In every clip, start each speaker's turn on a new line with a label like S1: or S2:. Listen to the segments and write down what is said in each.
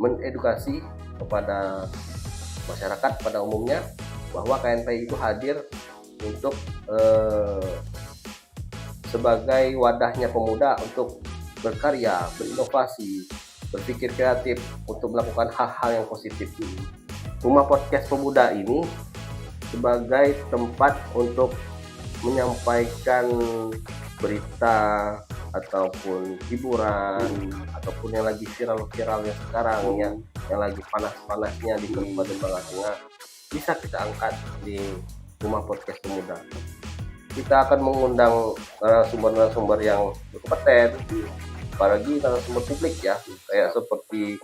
S1: mengedukasi kepada masyarakat pada umumnya bahwa KNPI itu hadir untuk sebagai wadahnya pemuda untuk berkarya, berinovasi, berpikir kreatif untuk melakukan hal-hal yang positif. Rumah Podcast Pemuda ini sebagai tempat untuk menyampaikan berita ataupun hiburan ataupun yang lagi viral-viralnya sekarang, yang lagi panas-panasnya di Kabupaten Bangka Tengah, bisa kita angkat di Rumah Podcast Pemuda. Kita akan mengundang narasumber-narasumber yang berkompeten, apalagi narasumber publik ya, kayak seperti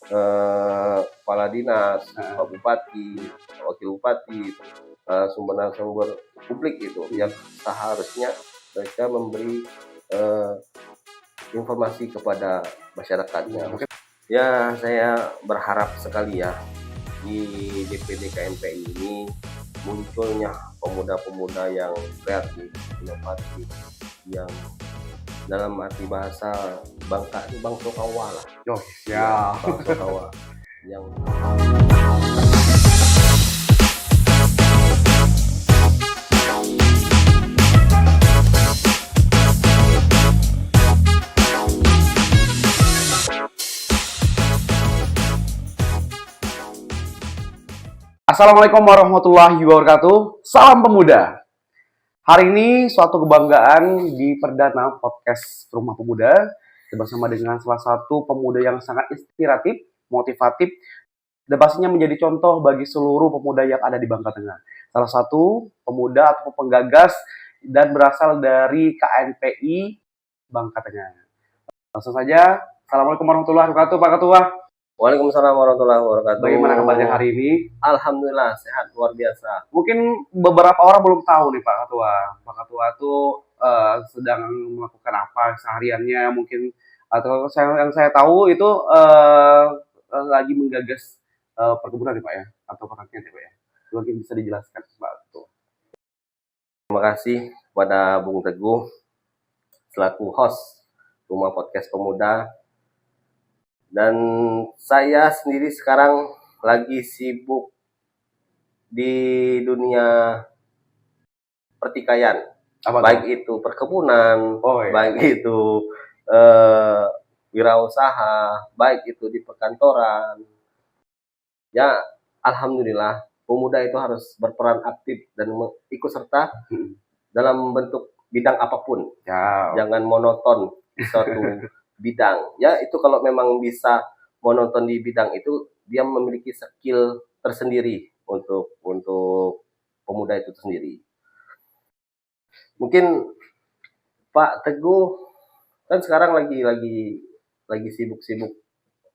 S1: kepala dinas, Pak Bupati, Wakil Bupati, sumber-sumber publik itu yang seharusnya mereka memberi informasi kepada masyarakatnya. Ya, saya berharap sekali ya di DPD KNPI ini munculnya pemuda-pemuda yang kreatif, inovatif, yang dalam arti bahasa Bangka itu Bang Sokawa lah.
S2: Ya,
S1: Bang Sokawa yang
S2: Assalamualaikum warahmatullahi wabarakatuh. Salam pemuda. Hari ini suatu kebanggaan di perdana podcast Rumah Pemuda bersama dengan salah satu pemuda yang sangat inspiratif, motivatif, dan pastinya menjadi contoh bagi seluruh pemuda yang ada di Bangka Tengah. Salah satu pemuda atau penggagas dan berasal dari KNPI Bangka Tengah. Langsung saja, Assalamualaikum warahmatullahi wabarakatuh, Pak Ketua.
S1: Waalaikumsalam warahmatullahi wabarakatuh.
S2: Bagaimana kabarnya hari ini?
S1: Alhamdulillah sehat luar biasa.
S2: Mungkin beberapa orang belum tahu nih Pak Ketua. Pak Ketua itu sedang melakukan apa sehariannya mungkin, atau yang saya tahu itu lagi menggagas perkebunan nih Pak ya, atau pertanian ya Pak ya. Mungkin bisa dijelaskan Pak Ketua.
S1: Terima kasih kepada Bung Teguh selaku host Rumah Podcast Pemuda. Dan saya sendiri sekarang lagi sibuk di dunia pertikaian, baik itu perkebunan, baik itu wirausaha, baik itu di perkantoran. Ya, alhamdulillah pemuda itu harus berperan aktif dan ikut serta dalam bentuk bidang apapun.
S2: Ya.
S1: Jangan monoton di suatu bidang. Ya, itu kalau memang bisa monoton di bidang itu, dia memiliki skill tersendiri untuk pemuda itu sendiri. Mungkin Pak Teguh kan sekarang lagi sibuk-sibuk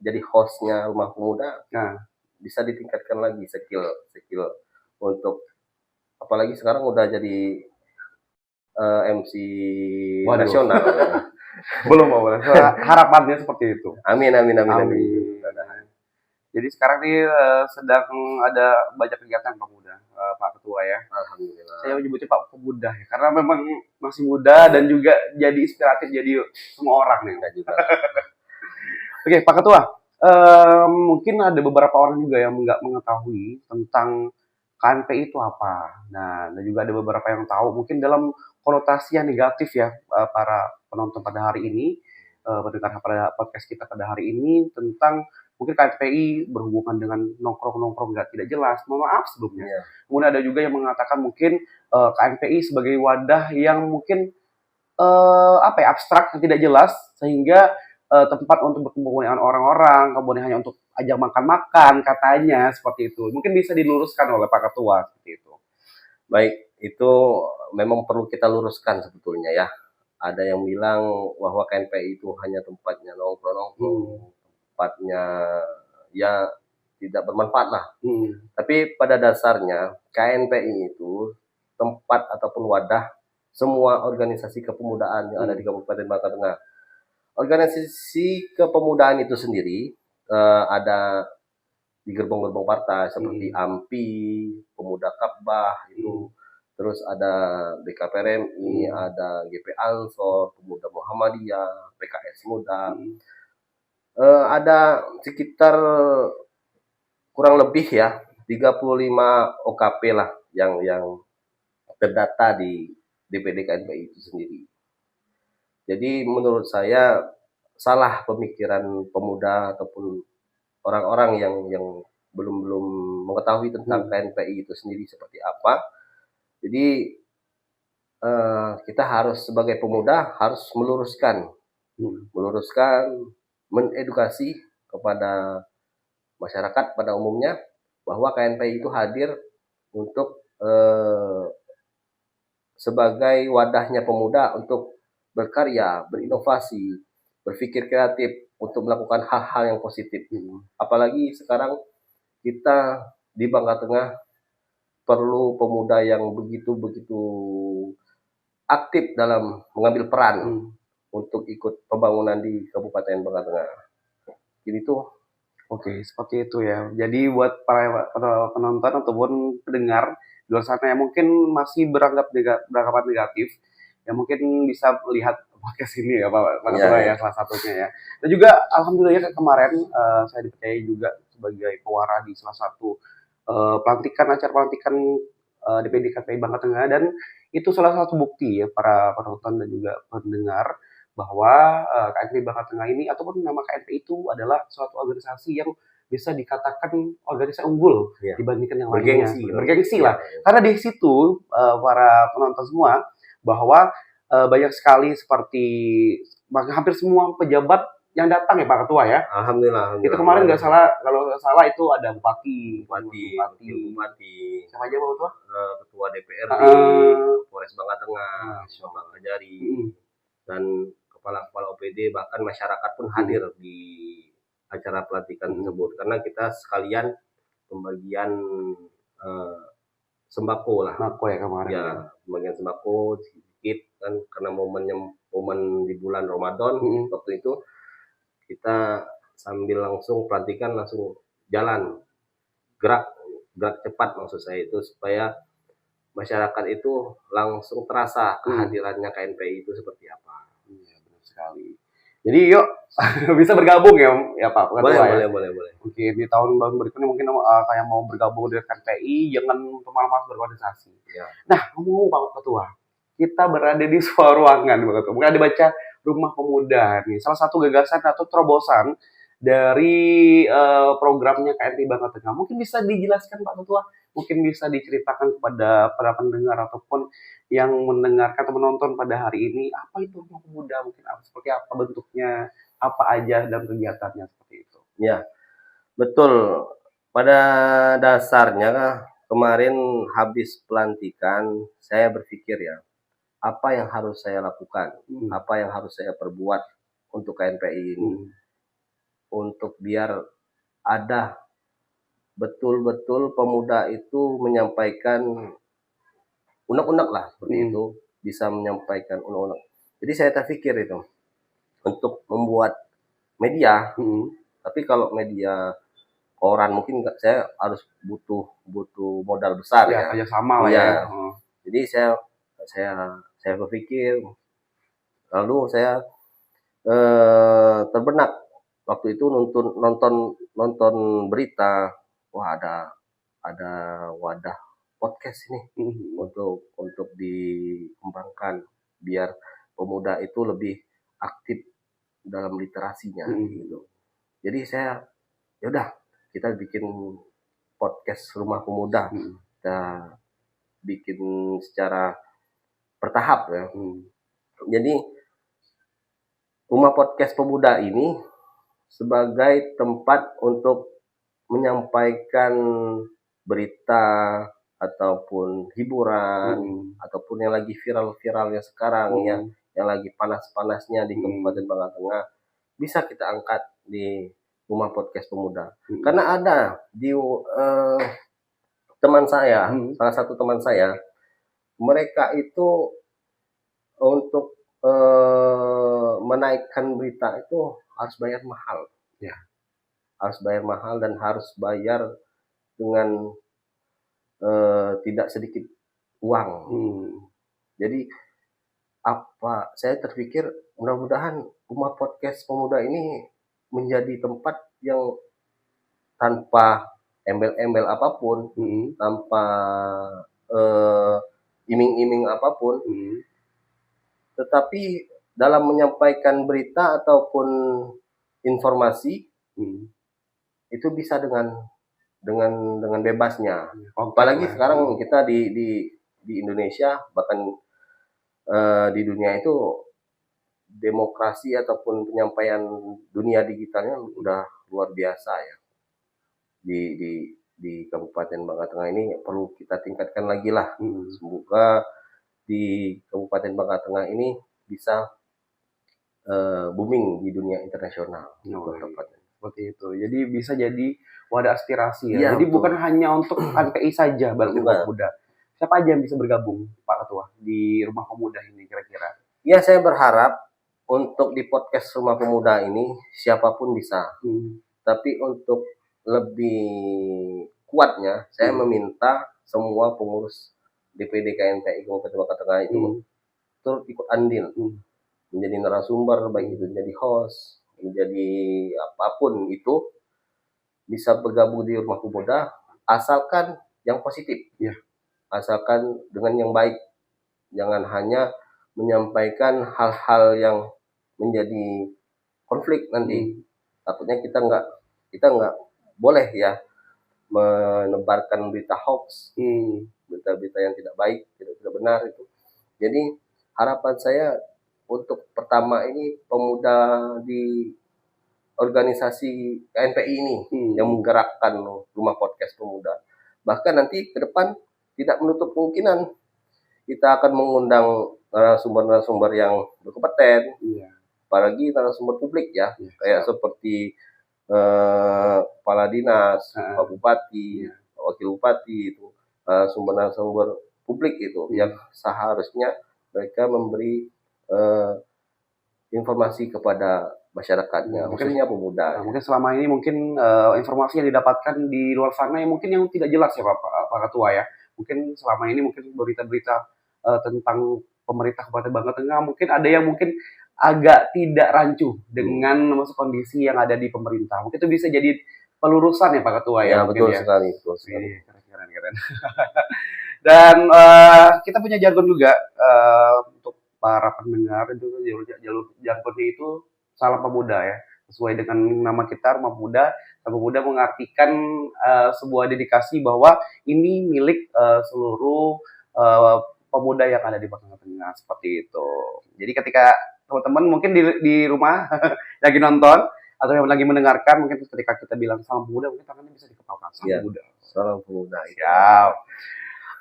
S1: jadi hostnya Rumah Pemuda.
S2: Nah,
S1: bisa ditingkatkan lagi skill untuk, apalagi sekarang udah jadi MC nasional.
S2: Belum Pak. Harapannya seperti itu.
S1: Amin.
S2: Jadi sekarang nih sedang ada banyak kegiatan pemuda, Pak Ketua ya.
S1: Alhamdulillah.
S2: Saya menyebutnya Pak Pemuda ya, karena memang masih muda dan juga jadi inspiratif jadi semua orang nih.
S1: Juga.
S2: Oke, Pak Ketua, mungkin ada beberapa orang juga yang nggak mengetahui tentang KNPI itu apa. Nah, dan juga ada beberapa yang tahu mungkin dalam konotasi yang negatif ya, para penonton pada hari ini, pendengar pada podcast kita pada hari ini tentang mungkin KNPI berhubungan dengan nongkrong-nongkrong nggak tidak jelas. Mohon maaf sebelumnya.
S1: Yeah.
S2: Kemudian ada juga yang mengatakan mungkin KNPI sebagai wadah yang mungkin abstrak yang tidak jelas, sehingga tempat untuk berkumpul dengan orang-orang, kemudian hanya untuk ajak makan-makan katanya seperti itu. Mungkin bisa diluruskan oleh Pak Ketua seperti itu.
S1: Baik, itu memang perlu kita luruskan sebetulnya ya. Ada yang bilang bahwa KNPI itu hanya tempatnya nongkrong, tempatnya ya tidak bermanfaat lah. Tapi pada dasarnya KNPI itu tempat ataupun wadah semua organisasi kepemudaan yang ada di Kabupaten Bangka Tengah. Organisasi kepemudaan itu sendiri ada di gerbong-gerbong partai seperti AMPI, Pemuda Kabah itu, terus ada BKPRMI, ada GP Ansor, Pemuda Muhammadiyah, PKS Muda. Ada sekitar kurang lebih ya 35 OKP lah yang terdata di DPD KNPI itu sendiri. Jadi menurut saya salah pemikiran pemuda ataupun orang-orang yang belum belum mengetahui tentang KNPI itu sendiri seperti apa. Jadi kita harus sebagai pemuda harus meluruskan, mengedukasi kepada masyarakat pada umumnya bahwa KNPI itu hadir untuk sebagai wadahnya pemuda untuk berkarya, berinovasi, berpikir kreatif untuk melakukan hal-hal yang positif. Apalagi sekarang kita di Bangka Tengah perlu pemuda yang begitu-begitu aktif dalam mengambil peran untuk ikut pembangunan di Kabupaten Bangka Tengah. Jadi itu.
S2: Oke, seperti itu ya. Jadi buat para penonton ataupun pendengar di luar sana yang mungkin masih beranggapan negatif, ya mungkin bisa melihat podcast ini ya Pak Ketua ya, salah satunya ya. Dan juga alhamdulillah ya kemarin saya dipercaya juga sebagai pewara di salah satu acara pelantikan DPD KPI Bangka Tengah, dan itu salah satu bukti ya para penonton dan juga pendengar bahwa KNPI Bangka Tengah ini ataupun nama KNPI itu adalah suatu organisasi yang bisa dikatakan organisasi unggul dibandingkan yang lainnya. Bergengsi lah. Karena di situ para penonton semua bahwa banyak sekali seperti hampir semua pejabat yang datang ya Pak Ketua ya.
S1: Alhamdulillah.
S2: Itu kemarin nggak salah, kalau nggak salah itu ada bupati.
S1: Siapa aja Pak Ketua? Ketua DPRD, Polres Bangka Tengah, Bapak Kajari, dan kepala-kepala OPD, bahkan masyarakat pun hadir di acara pelantikan tersebut karena kita sekalian pembagian sembako lah.
S2: Sembako ya kemarin.
S1: Ya, pembagian sembako sedikit kan karena momen di bulan Ramadan waktu itu kita sambil langsung pelantikan langsung jalan gerak cepat maksud saya itu supaya masyarakat itu langsung terasa kehadirannya KNPI itu seperti apa.
S2: Iya, benar sekali. Jadi yuk bisa bergabung ya Pak Ketua.
S1: Boleh.
S2: Oke, di tahun baru berikutnya mungkin kayak mau bergabung dengan KNPI, jangan malas berorganisasi.
S1: Ya.
S2: Nah, ngomong Pak Ketua, kita berada di sebuah ruangan Pak Ketua. Mungkin ada baca Rumah Pemuda nih, salah satu gagasan atau terobosan dari programnya KNPI Bangka Tengah. Mungkin bisa dijelaskan Pak Ketua, mungkin bisa diceritakan kepada para pendengar ataupun yang mendengarkan atau menonton pada hari ini, apa itu Rumah Pemuda, mungkin seperti apa bentuknya, apa aja dan kegiatannya seperti itu.
S1: Ya, betul. Pada dasarnya kemarin habis pelantikan saya berpikir ya, apa yang harus saya lakukan, apa yang harus saya perbuat untuk KNPI ini, untuk biar ada betul-betul pemuda itu menyampaikan unek-unek lah seperti itu, bisa menyampaikan unek-unek. Jadi saya terpikir itu untuk membuat media, tapi kalau media koran mungkin saya harus butuh modal besar ya.
S2: Kerja sama lah ya.
S1: Jadi saya berpikir, lalu saya terbenak waktu itu nonton berita, wah ada wadah podcast ini untuk dikembangkan biar pemuda itu lebih aktif dalam literasinya gitu. Jadi saya ya udah kita bikin podcast Rumah Pemuda. Kita bikin secara bertahap ya. Jadi Rumah Podcast Pemuda ini sebagai tempat untuk menyampaikan berita ataupun hiburan ataupun yang lagi viral-viralnya sekarang yang lagi panas-panasnya di Kabupaten Bangka Tengah bisa kita angkat di Rumah Podcast Pemuda. Karena ada di teman saya, salah satu teman saya, mereka itu untuk menaikkan berita itu harus bayar mahal.
S2: Ya.
S1: Harus bayar mahal dan harus bayar dengan tidak sedikit uang. Jadi saya terpikir mudah-mudahan Rumah Podcast Pemuda ini menjadi tempat yang tanpa embel-embel apapun, tanpa iming-iming apapun, tetapi dalam menyampaikan berita ataupun informasi itu bisa dengan bebasnya. Apalagi sekarang kita di Indonesia, bahkan di dunia itu, demokrasi ataupun penyampaian dunia digitalnya udah luar biasa ya. Di Kabupaten Bangka Tengah ini perlu kita tingkatkan lagi lah. Semoga di Kabupaten Bangka Tengah ini bisa booming di dunia internasional.
S2: Seperti itu. Jadi bisa jadi wadah aspirasi ya.
S1: Iya,
S2: Jadi
S1: betul.
S2: bukan hanya untuk KNPI saja berarti
S1: Bukan.
S2: Rumah Pemuda. Siapa aja yang bisa bergabung Pak Ketua di Rumah Pemuda ini kira-kira?
S1: Ya, saya berharap untuk di podcast Rumah Pemuda ini siapapun bisa. Tapi untuk lebih kuatnya, saya meminta semua pengurus DPD KNPI Kabupaten Bangka Tengah itu turut ikut andil, menjadi narasumber, baik itu menjadi host, menjadi apapun itu, bisa bergabung di Rumah Pemuda, asalkan yang positif, asalkan dengan yang baik, jangan hanya menyampaikan hal-hal yang menjadi konflik nanti. Takutnya kita nggak boleh ya menebarkan berita hoax, berita-berita yang tidak baik, tidak benar itu. Jadi harapan saya untuk pertama ini pemuda di organisasi KNPI ini yang menggerakkan Rumah Podcast Pemuda. Bahkan nanti ke depan tidak menutup kemungkinan kita akan mengundang narasumber-narasumber yang berkompeten, apalagi narasumber publik ya, kayak seperti kepala dinas, Pak Bupati, Wakil Bupati itu, narasumber publik itu yang seharusnya mereka memberi informasi kepada masyarakatnya, khususnya pemuda.
S2: Mungkin selama ini informasi yang didapatkan di luar sana yang mungkin yang tidak jelas ya Pak Ketua ya. Mungkin selama ini berita-berita tentang pemerintah Kabupaten Bangka Tengah mungkin ada yang mungkin agak tidak rancu dengan masuk kondisi yang ada di pemerintah. Mungkin itu bisa jadi pelurusan ya Pak Ketua ya.
S1: Betul sekali, betul sekali.
S2: Keren. Dan kita punya jargon juga untuk para pendengar itu jalur jargonnya itu Salam Pemuda ya, sesuai dengan nama kita Rumah Pemuda. Salam Pemuda mengartikan sebuah dedikasi bahwa ini milik seluruh pemuda yang ada di Bangka Tengah, seperti itu. Jadi ketika teman-teman mungkin di rumah lagi nonton atau yang lagi mendengarkan, mungkin ketika kita bilang Salam Pemuda, mungkin tangannya bisa dikepalkan Salam Pemuda.
S1: Salam Pemuda.
S2: Siap.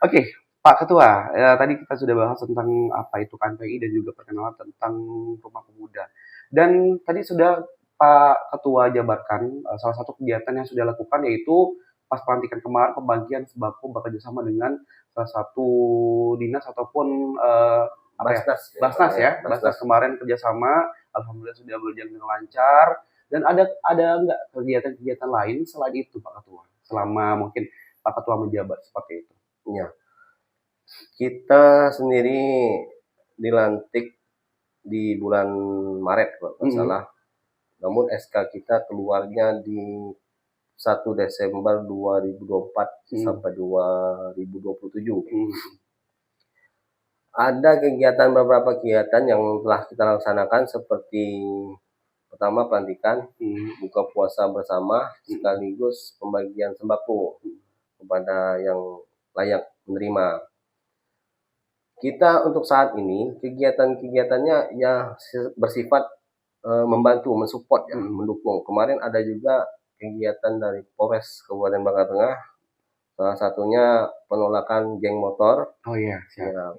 S2: Oke, Pak Ketua, tadi kita sudah bahas tentang apa itu KNPI dan juga perkenalan tentang Rumah Pemuda. Dan tadi sudah Pak Ketua jabarkan salah satu kegiatan yang sudah dilakukan yaitu pas pelantikan kemarin pembagian sembako bekerjasama dengan salah satu dinas ataupun Basnas ya. Basnas kemarin kerjasama, alhamdulillah sudah berjalan dengan lancar. Dan ada nggak kegiatan-kegiatan lain selain itu Pak Ketua? Selama mungkin Pak Ketua menjabat seperti itu.
S1: Ya, kita sendiri dilantik di bulan Maret kalau nggak salah. Namun SK kita keluarnya di 1 Desember 2024 sampai 2027. Ada beberapa kegiatan yang telah kita laksanakan seperti pertama pelantikan, buka puasa bersama, sekaligus pembagian sembako kepada yang layak menerima. Kita untuk saat ini kegiatan-kegiatannya ya bersifat membantu, mensupport ya, mendukung. Kemarin ada juga kegiatan dari Polres Kabupaten Bangka Tengah, salah satunya penolakan geng motor.
S2: Ya,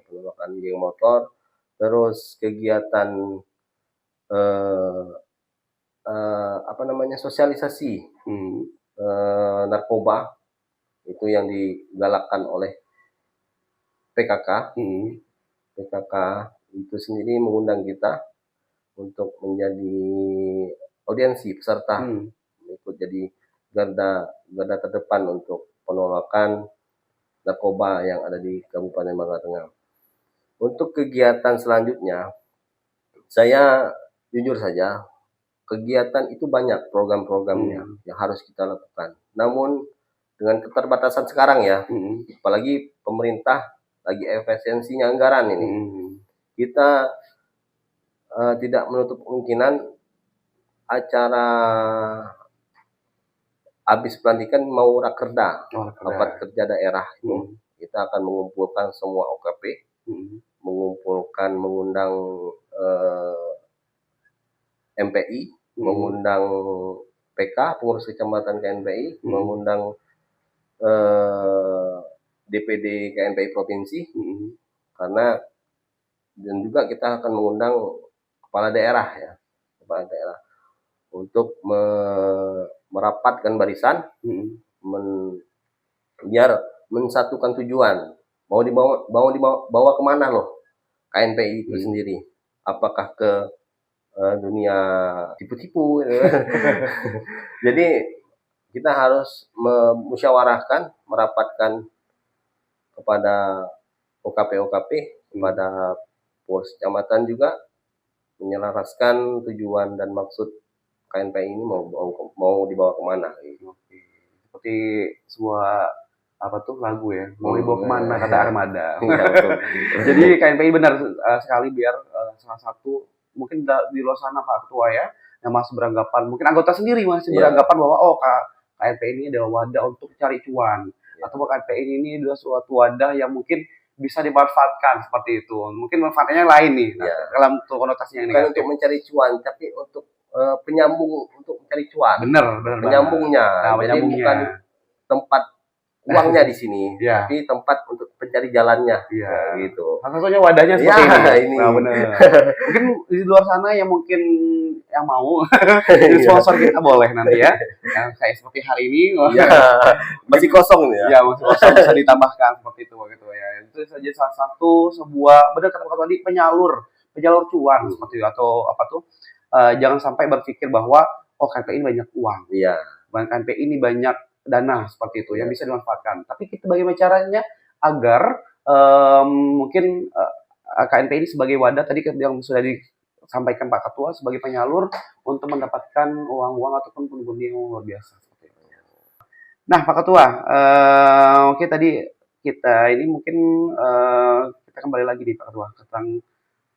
S1: penolakan geng motor. Terus kegiatan sosialisasi narkoba itu yang digalakkan oleh PKK. PKK itu sendiri mengundang kita untuk menjadi audiensi peserta, ikut jadi garda terdepan untuk penolakan narkoba yang ada di Kabupaten Bangka Tengah. Untuk kegiatan selanjutnya, saya jujur saja kegiatan itu banyak program-programnya yang harus kita lakukan. Namun dengan keterbatasan sekarang ya, apalagi pemerintah lagi efisiensinya anggaran ini, kita tidak menutup kemungkinan acara habis pelantikan mau rakerda, rapat kerja daerah itu, kita akan mengumpulkan semua OKP, mengundang MPI, mengundang PK, pengurus kecamatan KNPI, mengundang DPD KNPI provinsi, karena dan juga kita akan mengundang kepala daerah ya, kepala daerah untuk merapatkan barisan, biar mensatukan tujuan. Mau dibawa kemana loh KNPI itu sendiri? Apakah ke dunia tipu-tipu? Jadi kita harus memusyawarahkan, merapatkan kepada OKP, kepada pengurus kecamatan juga, menyelaraskan tujuan dan maksud KNPI ini mau dibawa kemana.
S2: Seperti sebuah apa tuh lagu ya, mau dibawa kemana kata Armada. Jadi KNPI benar sekali, biar salah satu mungkin di luar sana Pak Ketua ya, yang masih beranggapan, mungkin anggota sendiri masih beranggapan bahwa KNPI ini adalah wadah untuk cari cuan, atau KNPI ini adalah suatu wadah yang mungkin bisa dimanfaatkan seperti itu. Mungkin manfaatnya lain nih, dalam konotasinya ini.
S1: Bukan untuk mencari cuan, tapi untuk penyambung untuk mencari cuan.
S2: Benar.
S1: Penyambungnya. Jadi bukan tempat uangnya di sini, tapi tempat untuk mencari jalannya. Gitu.
S2: Salah satunya wadahnya seperti ini. Nah, benar. Mungkin di luar sana yang mungkin yang mau jadi sponsor kita boleh nanti ya. Yang kayak seperti hari ini
S1: masih kosong nih ya.
S2: Ya, masih kosong, bisa ditambahkan seperti itu gitu ya. Itu saja salah satu sebuah, benar kata tadi, penyalur cuan seperti itu, atau apa tuh? Jangan sampai berpikir bahwa KNPI ini banyak uang. KNPI ini banyak dana seperti itu yang bisa dimanfaatkan. Tapi kita bagaimana caranya agar mungkin KNPI ini sebagai wadah tadi yang sudah disampaikan Pak Ketua, sebagai penyalur untuk mendapatkan uang-uang ataupun pundi-pundi yang luar biasa seperti itu. Nah, Pak Ketua, oke, tadi kita ini mungkin kita kembali lagi nih Pak Ketua tentang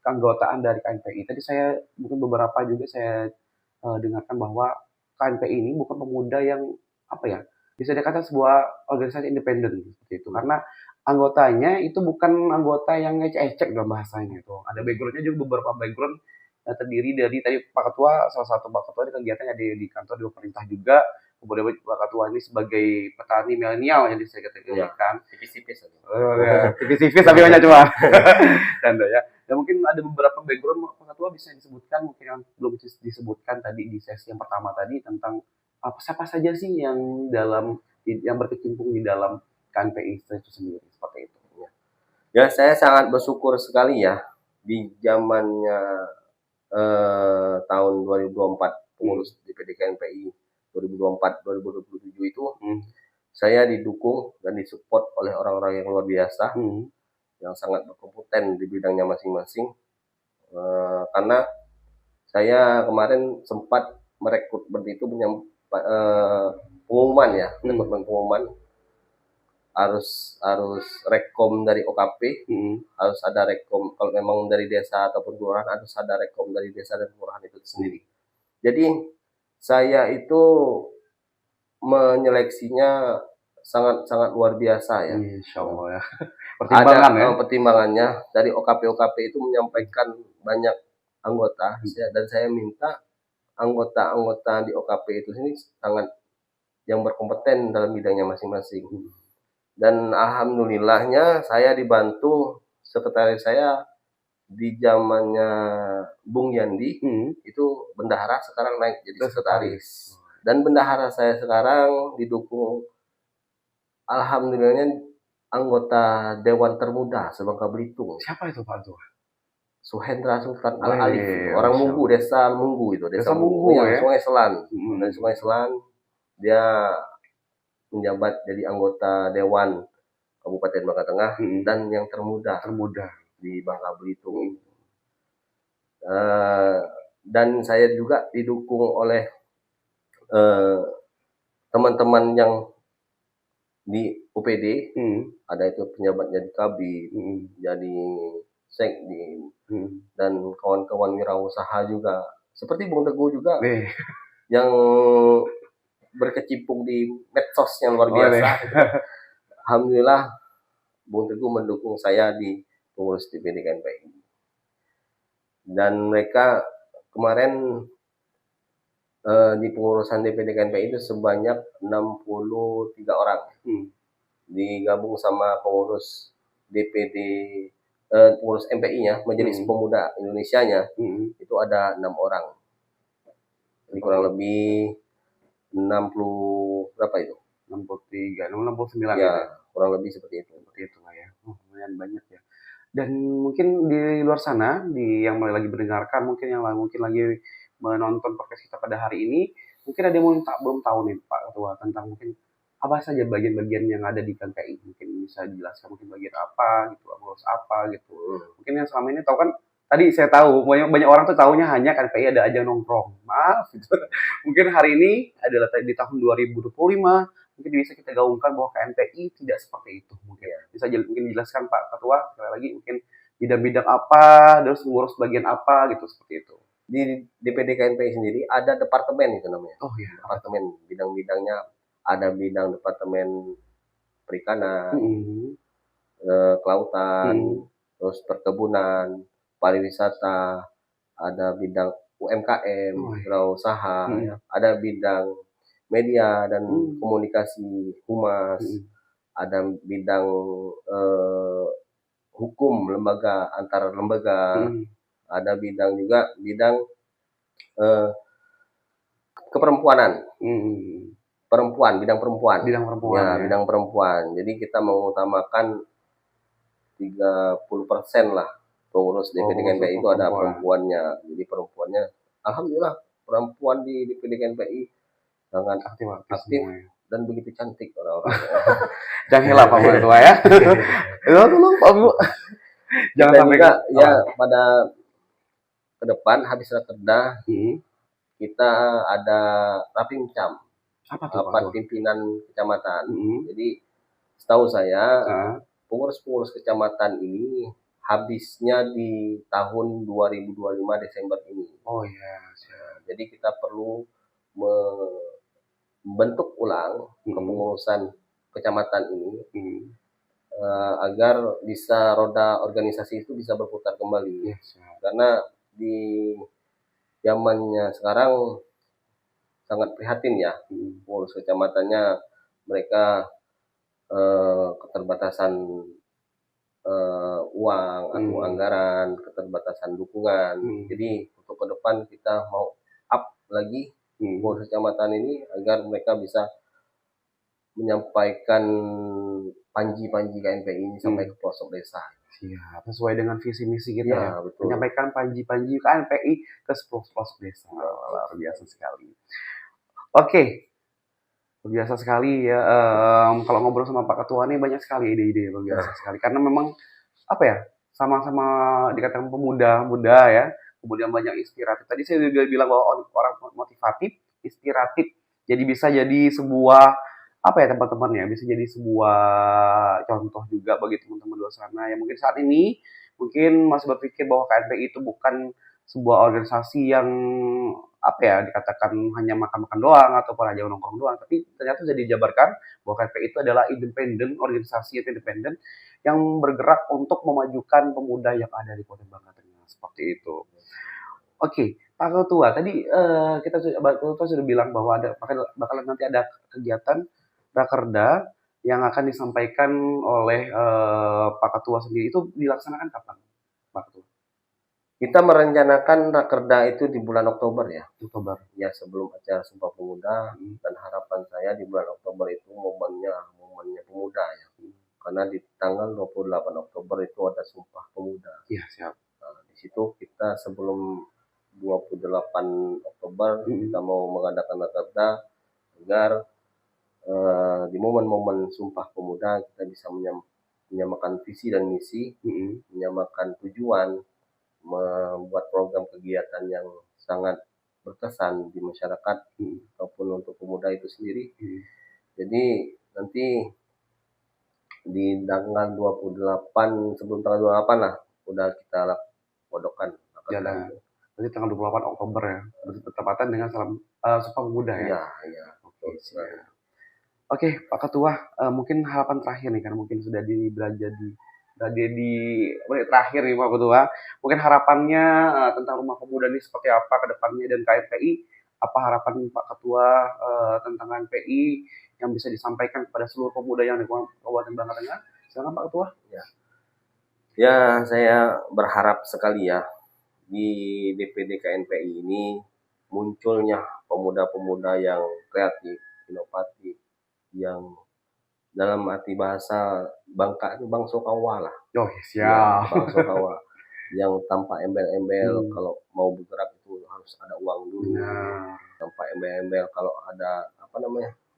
S2: keanggotaan dari KNPI. Tadi saya mungkin beberapa juga saya dengarkan bahwa KNPI ini bukan pemuda yang bisa dikatakan sebuah organisasi independen seperti itu, karena anggotanya itu bukan anggota yang ecek-ecek dalam bahasanya itu. Ada backgroundnya juga, beberapa background terdiri dari tadi Pak Ketua, salah satu Pak Ketua di kegiatannya di kantor di pemerintah juga. Kemudian Pak Ketua ini sebagai petani milenial yang bisa kita katakan.
S1: Tipis-tipis
S2: tapi banyak cuma. Dan ya. Dan mungkin ada beberapa background Pak Ketua bisa disebutkan, mungkin yang belum disebutkan tadi di sesi yang pertama tadi, tentang siapa saja sih yang berkecimpung di dalam KNPI itu sendiri, seperti itu.
S1: Ya, saya sangat bersyukur sekali ya, di zamannya tahun 2024 pengurus DPD KNPI 2024-2027 itu, saya didukung dan disupport oleh orang-orang yang luar biasa, yang sangat berkompeten di bidangnya masing-masing. Karena saya kemarin sempat merekrut seperti itu, pengumuman ya, pengumuman harus rekom dari OKP, harus ada rekom kalau memang dari desa ataupun kelurahan, harus ada rekom dari desa dan kelurahan itu sendiri. Jadi saya itu menyeleksinya sangat luar biasa ya.
S2: Insya Allah ya.
S1: Pertimbangannya dari OKP itu menyampaikan banyak anggota, dan saya minta anggota di OKP itu sini sangat yang berkompeten dalam bidangnya masing-masing. Dan alhamdulillahnya saya dibantu sekretaris saya di zamannya Bung Yandi, itu bendahara, sekarang naik jadi sekretaris. Dan bendahara saya sekarang didukung alhamdulillahnya anggota Dewan Termuda Sebangka Belitung.
S2: Siapa itu Pak Tua?
S1: Suhendra Sultan Al-Alif, orang Munggu, desa Munggu itu, desa Munggu ya, Sungai Selan. Dari Sungai Selan dia menjabat jadi anggota Dewan Kabupaten Bangka Tengah dan yang termuda di Bangka Belitung. dan saya juga didukung oleh eh, teman-teman yang di UPD, ada itu penjabat jadi kabid, jadi sekdim, dan kawan-kawan wirausaha juga, seperti Bung Teguh juga, yang berkecimpung di medsos yang luar biasa. Alhamdulillah, Bung Teguh mendukung saya di pengurus DPD KNPI. Dan mereka kemarin di pengurusan DPD KNPI itu sebanyak 63 orang. Digabung sama pengurus DPD, pengurus MPI-nya, Majelis Pemuda Indonesia-nya, itu ada 6 orang. Jadi kurang lebih 60 berapa itu?
S2: 63, 69
S1: ya,
S2: ya.
S1: Kurang lebih seperti itu.
S2: Seperti itu lah ya. Lumayan banyak ya. Dan mungkin di luar sana, yang lagi mendengarkan, mungkin yang mungkin lagi menonton podcast kita pada hari ini, mungkin ada yang belum tahu nih Pak Ketua tentang mungkin apa saja bagian-bagian yang ada di KNPI. Mungkin bisa dijelaskan mungkin bagian apa gitu, ngurus apa gitu. Mungkin yang selama ini tahu kan, tadi saya tahu banyak orang tuh tahunya hanya KNPI ada ajang nongkrong. Maaf gitu. Mungkin hari ini adalah di tahun 2025 mungkin bisa kita gaungkan bahwa KNPI tidak seperti itu. Mungkin bisa mungkin dijelaskan Pak Ketua sekali lagi mungkin bidang-bidang apa, terus ngurus bagian apa gitu seperti itu.
S1: Di DPD KNPI sendiri ada departemen itu namanya.
S2: Oh iya.
S1: Departemen, bidang-bidangnya ada bidang departemen perikanan, kelautan, terus perkebunan, pariwisata, ada bidang UMKM, wirausaha, ada bidang media dan komunikasi humas, ada bidang hukum lembaga antar lembaga, ada bidang juga bidang keperempuanan, bidang perempuan. Ya, bidang perempuan. Jadi kita mengutamakan 30% lah pengurus DPD KNPI itu ada perempuannya. Jadi perempuannya, alhamdulillah perempuan di DPD KNPI sangat aktif dan begitu cantik orang-orang.
S2: Jangan hilap Pak Ketua ya. Tolong Pak Bu.
S1: Jangan sampai ya pada ke depan habis rakerda kita ada Rapimcam. Rapat pimpinan kecamatan. Jadi setahu saya pengurus-pengurus kecamatan ini habisnya di tahun 2025 Desember ini.
S2: Oh iya.
S1: Jadi kita perlu membentuk ulang kepengurusan kecamatan ini agar bisa roda organisasi itu bisa berputar kembali. Karena di zamannya sekarang sangat prihatin ya, pengurus kecamatannya mereka keterbatasan uang atau anggaran, keterbatasan dukungan. Jadi untuk ke depan kita mau up lagi pengurus kecamatan ini agar mereka bisa menyampaikan panji-panji KNPI ini sampai ke pelosok desa.
S2: Siap, sesuai dengan visi misi kita
S1: ya, betul.
S2: Menyampaikan panji-panji KNPI ke pelosok desa. Luar biasa sekali. Oke. Luar biasa sekali ya. Kalau ngobrol sama Pak Ketua nih banyak sekali ide-ide luar biasa sekali. Karena memang apa ya, sama-sama dikatakan pemuda-muda ya, kemudian banyak inspiratif. Tadi saya juga bilang bahwa orang motivatif, inspiratif, jadi bisa jadi sebuah apa ya teman-teman ya, bisa jadi sebuah contoh juga bagi teman-teman di luar sana yang mungkin saat ini mungkin masih berpikir bahwa KNPI itu bukan sebuah organisasi yang apa ya dikatakan hanya makan-makan doang ataupun hanya nongkrong doang, tapi ternyata sudah dijabarkan bahwa KNPI itu adalah independen, organisasi yang independen yang bergerak untuk memajukan pemuda yang ada di Kota Bangka Tengah seperti itu. Oke, Pak Ketua, tadi Pak Ketua sudah bilang bahwa bakalan nanti ada kegiatan rakerda yang akan disampaikan oleh Pak Ketua sendiri. Itu dilaksanakan kapan, Pak Ketua?
S1: Kita merencanakan rakerda itu di bulan Oktober ya.
S2: Oktober.
S1: Ya, sebelum acara Sumpah Pemuda. Dan harapan saya di bulan Oktober itu momennya pemuda ya. Karena di tanggal 28 Oktober itu ada Sumpah Pemuda.
S2: Iya, siap.
S1: Nah, di situ kita sebelum 28 Oktober kita mau mengadakan rakerda agar di momen-momen Sumpah Pemuda kita bisa menyamakan visi dan misi, menyamakan tujuan, membuat program kegiatan yang sangat berkesan di masyarakat ataupun untuk pemuda itu sendiri. Jadi nanti di tanggal 28, sebelum tanggal 28 lah udah kita podokan.
S2: Ya, nanti tanggal 28 Oktober ya, bertepatan dengan Sumpah Pemuda ya.
S1: Iya.
S2: Oke, Pak Ketua, mungkin harapan terakhir nih, karena mungkin sudah berada di menit terakhir nih Pak Ketua. Mungkin harapannya tentang Rumah Pemuda ini seperti apa ke depannya, dan KNPI, apa harapan Pak Ketua tentang KNPI yang bisa disampaikan kepada seluruh pemuda yang di Kabupaten Bangka Tengah? Silakan Pak Ketua.
S1: Ya, saya berharap sekali ya di DPD KNPI ini munculnya pemuda-pemuda yang kreatif, inovatif, yang dalam arti bahasa Bangka itu bangsokawa lah.
S2: Oh, siap.
S1: Bangsokawa yang tanpa embel-embel. Kalau mau bergerak itu harus ada uang dulu. Tanpa embel-embel, kalau ada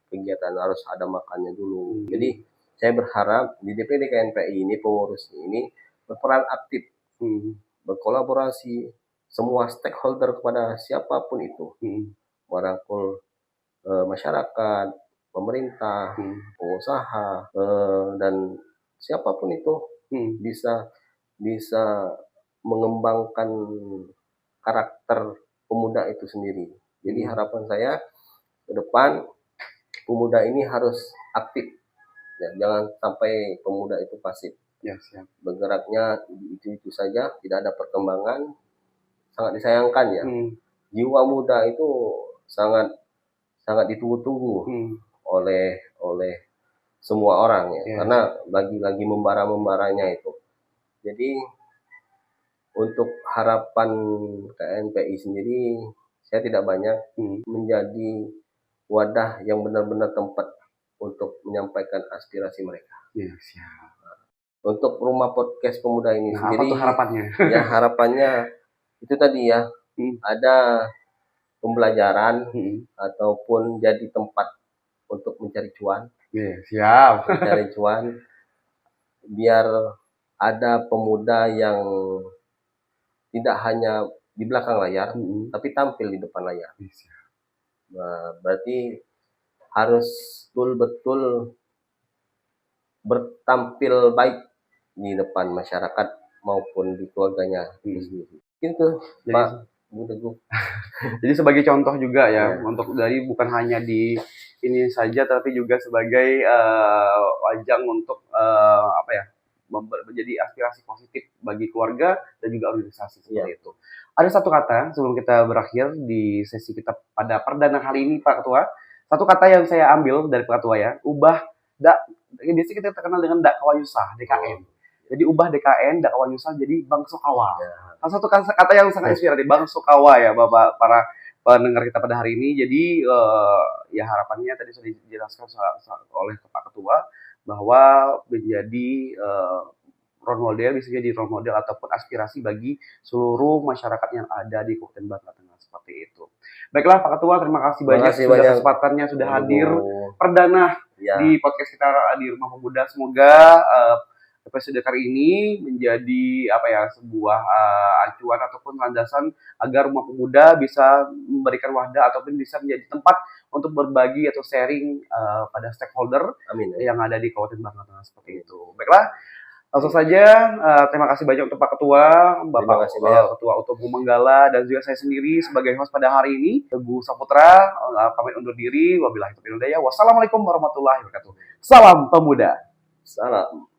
S1: kegiatan harus ada makannya dulu. Jadi saya berharap di DPD KNPI ini pengurus ini berperan aktif, berkolaborasi semua stakeholder kepada siapapun itu, merangkul masyarakat, pemerintah, pengusaha, dan siapapun itu bisa mengembangkan karakter pemuda itu sendiri. Jadi harapan saya ke depan pemuda ini harus aktif, ya, jangan sampai pemuda itu pasif. Bergeraknya itu saja, tidak ada perkembangan, sangat disayangkan ya. Jiwa muda itu sangat ditunggu-tunggu oleh semua orang ya, karena lagi membara-membaranya itu. Jadi untuk harapan KNPI sendiri, saya tidak banyak, menjadi wadah yang benar-benar tempat untuk menyampaikan aspirasi mereka. Untuk Rumah Podcast Pemuda ini sendiri,
S2: apa tuh harapannya?
S1: Ya, harapannya itu tadi ya, ada pembelajaran ataupun jadi tempat untuk mencari cuan. Mencari cuan, biar ada pemuda yang tidak hanya di belakang layar, tapi tampil di depan layar. Nah, berarti harus betul-betul bertampil baik di depan masyarakat maupun di keluarganya sendiri. Itu Pak Teguh.
S2: Jadi sebagai contoh juga ya, untuk dari bukan hanya di ini saja, tapi juga sebagai ajang untuk menjadi aspirasi positif bagi keluarga dan juga organisasi seperti itu. Ada satu kata sebelum kita berakhir di sesi kita pada perdana kali ini Pak Ketua. Satu kata yang saya ambil dari Pak Ketua ya, biasanya kita terkenal dengan Dak Kawayusa, DKN. Jadi ubah DKN, Dak Kawayusa jadi Bangsokawa. Salah satu kata yang sangat inspiratif, Bangsokawa ya Bapak, para pendengar kita pada hari ini. Jadi ya harapannya tadi sudah dijelaskan oleh Pak Ketua bahwa menjadi role model, bisa jadi role model ataupun aspirasi bagi seluruh masyarakat yang ada di Kabupaten Bangka Tengah, seperti itu. Baiklah Pak Ketua, terima kasih banyak sudah kesempatannya, sudah hadir perdana di podcast kita di Rumah Pemuda. Semoga episode kali ini menjadi sebuah acuan ataupun landasan agar Rumah Pemuda bisa memberikan wadah ataupun bisa menjadi tempat untuk berbagi atau sharing pada stakeholder yang ada di Kabupaten Bangka Tengah, seperti itu. Baiklah, langsung saja terima kasih banyak untuk Pak Ketua, Bapak Ketua Umum Manggala, dan juga saya sendiri sebagai host pada hari ini, Teguh Saputra, pamit undur diri. Wabillahi taufiq wal hidayah. Wassalamualaikum warahmatullahi wabarakatuh. Salam Pemuda.
S1: Salam.